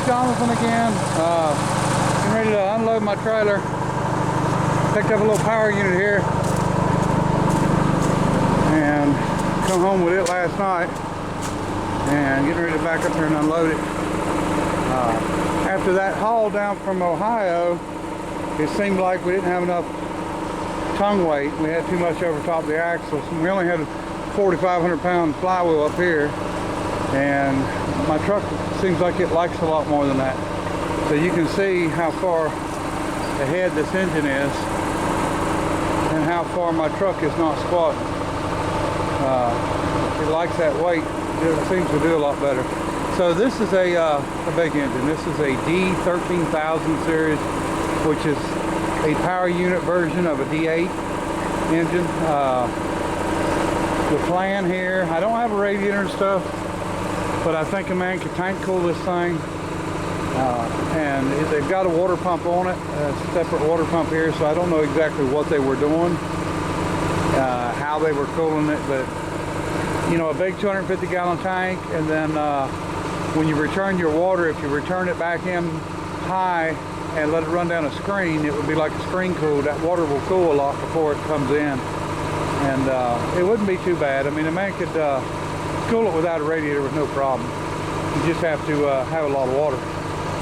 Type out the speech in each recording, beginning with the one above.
Jonathan again. Getting ready to unload my trailer. Picked up a little power unit here and come home with it last night and getting ready to back up here and unload it. After that haul down from Ohio, it seemed like we didn't have enough tongue weight. We had too much over top of the axles. We only had a 4,500 pound flywheel up here, and my truck seems like it likes a lot more than that. So you can see how far ahead this engine is and how far my truck is not squatting. It likes that weight. It seems to do a lot better. So this is a big engine. This is a D13000 series, which is a power unit version of a D8 engine. The plan here, I don't have a radiator and stuff, but I think a man could tank cool this thing. And they've got a water pump on it, a separate water pump here, so I don't know exactly what they were doing, how they were cooling it, but you know, a big 250 gallon tank, and then when you return your water, if you return it back in high and let it run down a screen, it would be like a screen cool. That water will cool a lot before it comes in, and it wouldn't be too bad. I mean, a man could cool it without a radiator with no problem. You just have to have a lot of water.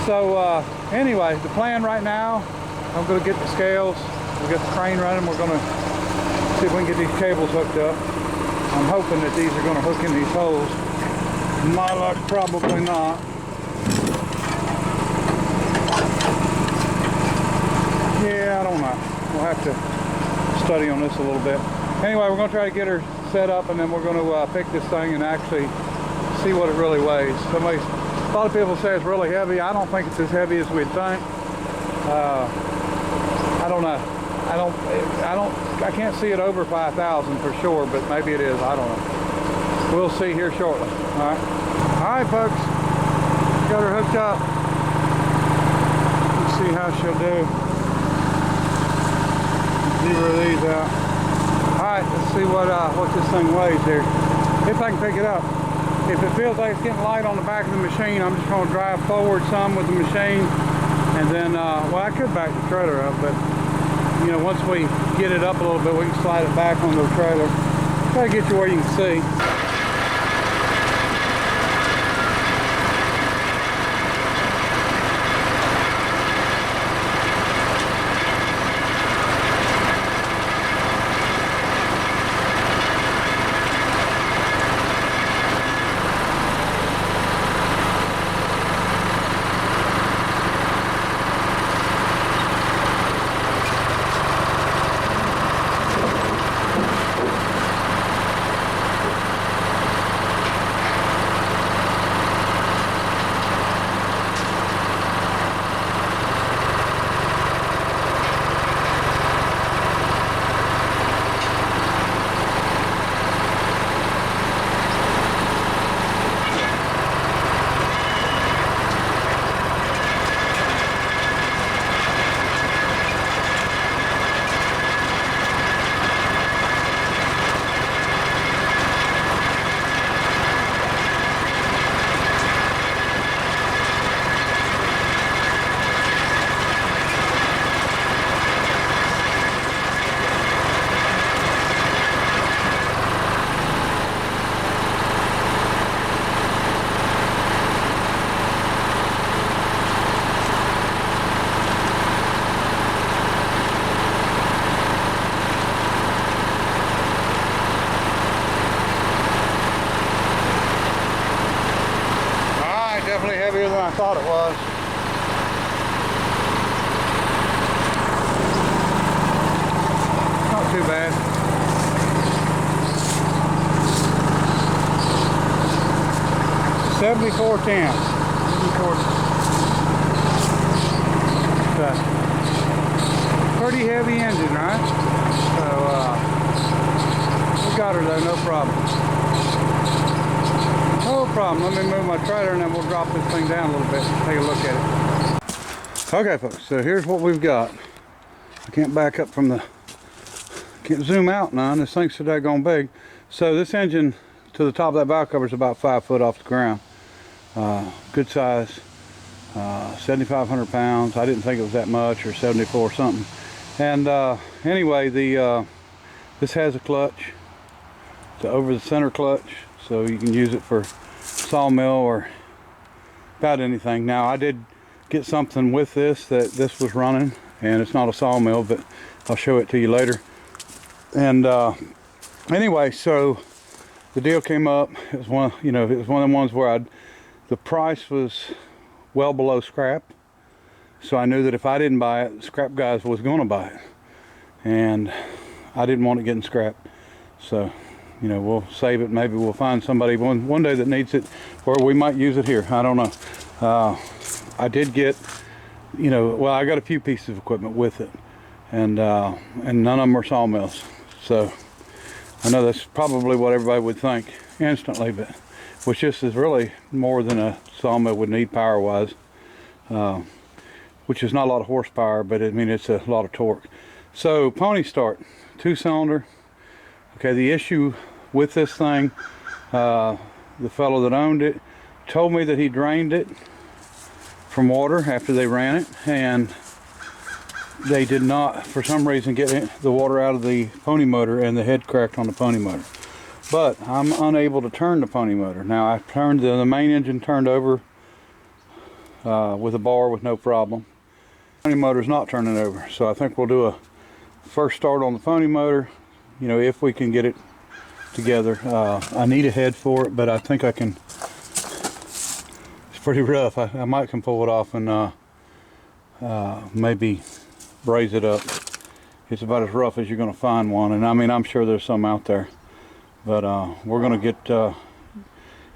So anyway, the plan right now, I'm going to get the scales, we'll get the crane running, we're going to see if we can get these cables hooked up. I'm hoping that these are going to hook in these holes. My luck, probably not. Yeah, I don't know. We'll have to study on this a little bit. Anyway, we're going to try to get her set up, and then we're going to pick this thing and actually see what it really weighs. A lot of people say it's really heavy. I don't think it's as heavy as we'd think. I don't know. I can't see it over 5,000 for sure, but maybe it is. I don't know. We'll see here shortly. All right, folks. Got her hooked up. Let's see how she'll do. Zero these out. All right, let's see what this thing weighs here. If I can pick it up. If it feels like it's getting light on the back of the machine, I'm just going to drive forward some with the machine, and then, well, I could back the trailer up, but, you know, once we get it up a little bit, we can slide it back on the trailer. Try to get you where you can see. Definitely heavier than I thought it was. Not too bad. $74.10. Pretty heavy engine, right? So we got her though, no problem. No problem. Let me move my trailer and then we'll drop this thing down a little bit and take a look at it. Okay, folks, so here's what we've got. I can't back up from the, can't zoom out none. This thing's so daggone big. So this engine to the top of that valve cover is about 5 foot off the ground. Good size. 7,500 pounds. I didn't think it was that much, or 74 something. And anyway, this has a clutch. It's an over the center clutch, so you can use it for sawmill or about anything. Now I did get something with this this was running, and it's not a sawmill, but I'll show it to you later. And anyway, so the deal came up. It was one, it was one of the ones where the price was well below scrap, so I knew that if I didn't buy it, scrap guys was going to buy it, and I didn't want it getting scrapped. So we'll save it. Maybe we'll find somebody one day that needs it, or we might use it here. I don't know. I did get, well, I got a few pieces of equipment with it, and none of them are sawmills. So I know that's probably what everybody would think instantly, but which this is really more than a sawmill would need power-wise, which is not a lot of horsepower, but I mean it's a lot of torque. So pony start, 2-cylinder. Okay, the issue with this thing, the fellow that owned it told me that he drained it from water after they ran it, and they did not, for some reason, get the water out of the pony motor, and the head cracked on the pony motor. But I'm unable to turn the pony motor. Now I turned the main engine turned over with a bar with no problem. The pony motor's not turning over, so I think we'll do a first start on the pony motor, if we can get it together. I need a head for it, but I think I can. It's pretty rough. I might can pull it off and maybe braze it up. It's about as rough as you're going to find one, and I mean I'm sure there's some out there. But we're going to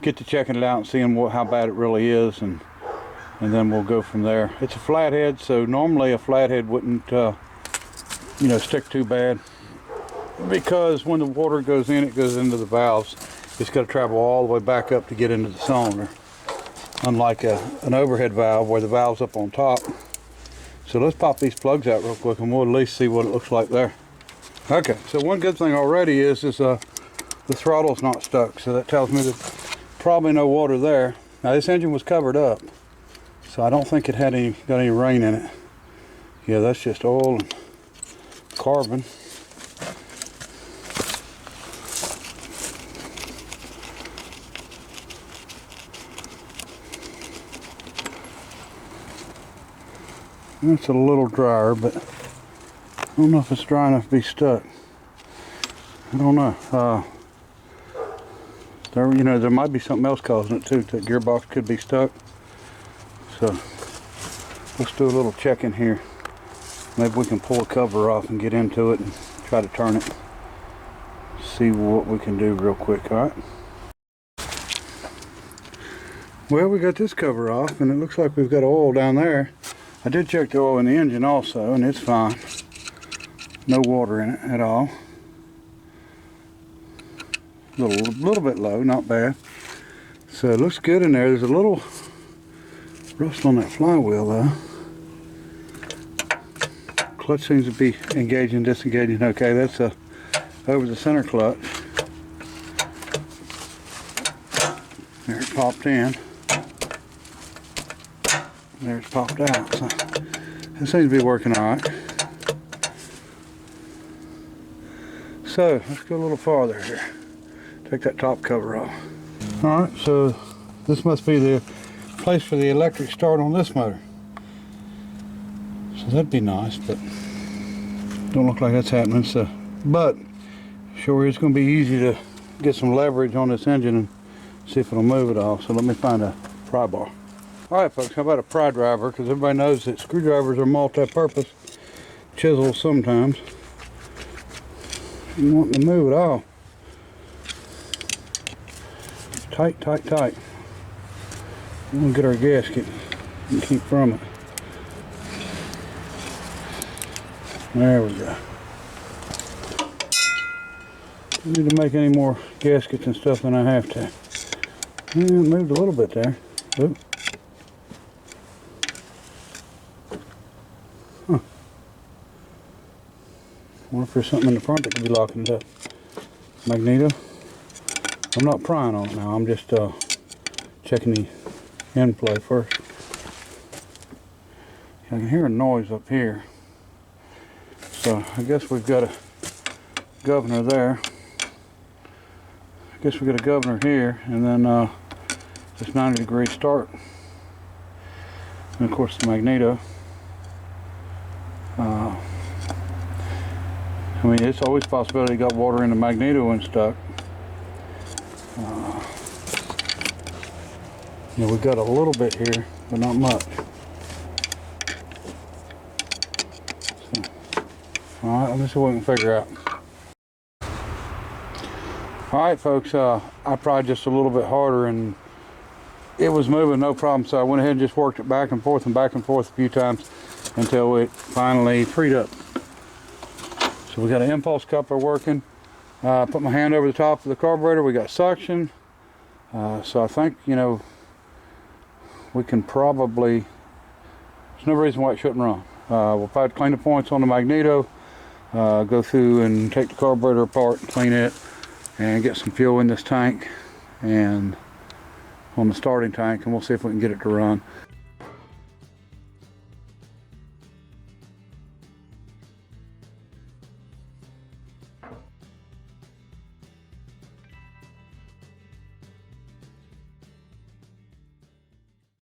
get to checking it out and seeing how bad it really is, and then we'll go from there. It's a flathead, so normally a flathead wouldn't stick too bad, because when the water goes in, it goes into the valves. It's got to travel all the way back up to get into the cylinder, unlike an overhead valve where the valve's up on top. So let's pop these plugs out real quick, and we'll at least see what it looks like there. Okay, so one good thing already is the throttle's not stuck, so that tells me there's probably no water there. Now this engine was covered up, so I don't think it had got any rain in it. Yeah, that's just oil and carbon. It's a little drier, but I don't know if it's dry enough to be stuck. I don't know. There might be something else causing it too. The gearbox could be stuck. So let's do a little checking here. Maybe we can pull the cover off and get into it and try to turn it. See what we can do real quick. All right. Well, we got this cover off, and it looks like we've got oil down there. I did check the oil in the engine also, and it's fine. No water in it at all. A little bit low, not bad. So it looks good in there. There's a little rust on that flywheel though. Clutch seems to be engaging, disengaging. Okay, that's a over the center clutch. There it popped in. There it's popped out. So it seems to be working all right. So let's go a little farther here. Take that top cover off. Alright, so this must be the place for the electric start on this motor. So that'd be nice, but don't look like that's happening. So, but sure it's going to be easy to get some leverage on this engine and see if it'll move it all. So let me find a pry bar. Alright folks, how about a pry driver? Because everybody knows that screwdrivers are multi-purpose chisels sometimes. You want to move it all. Tight, tight, tight. We're going to get our gasket and keep from it. There we go. Don't need to make any more gaskets and stuff than I have to. Yeah, it moved a little bit there. Oop. Huh. I wonder if there's something in the front that could be locking it up. Magneto. I'm not prying on it now, I'm just checking the end play first. I can hear a noise up here. So I guess we've got a governor there. I guess we got a governor here, and then this 90-degree start. And of course the magneto. I mean, it's always a possibility you got water in the magneto and stuck. Yeah, we got a little bit here, but not much. So, all right, let me see what we can figure out. All right, folks, I pried just a little bit harder, and it was moving no problem. So I went ahead and just worked it back and forth a few times until it finally freed up. So we got an impulse coupler working. Put my hand over the top of the carburetor. We got suction. So I think, you know, we can probably, there's no reason why it shouldn't run. We'll probably clean the points on the magneto, go through and take the carburetor apart, clean it, and get some fuel in this tank and on the starting tank, and we'll see if we can get it to run.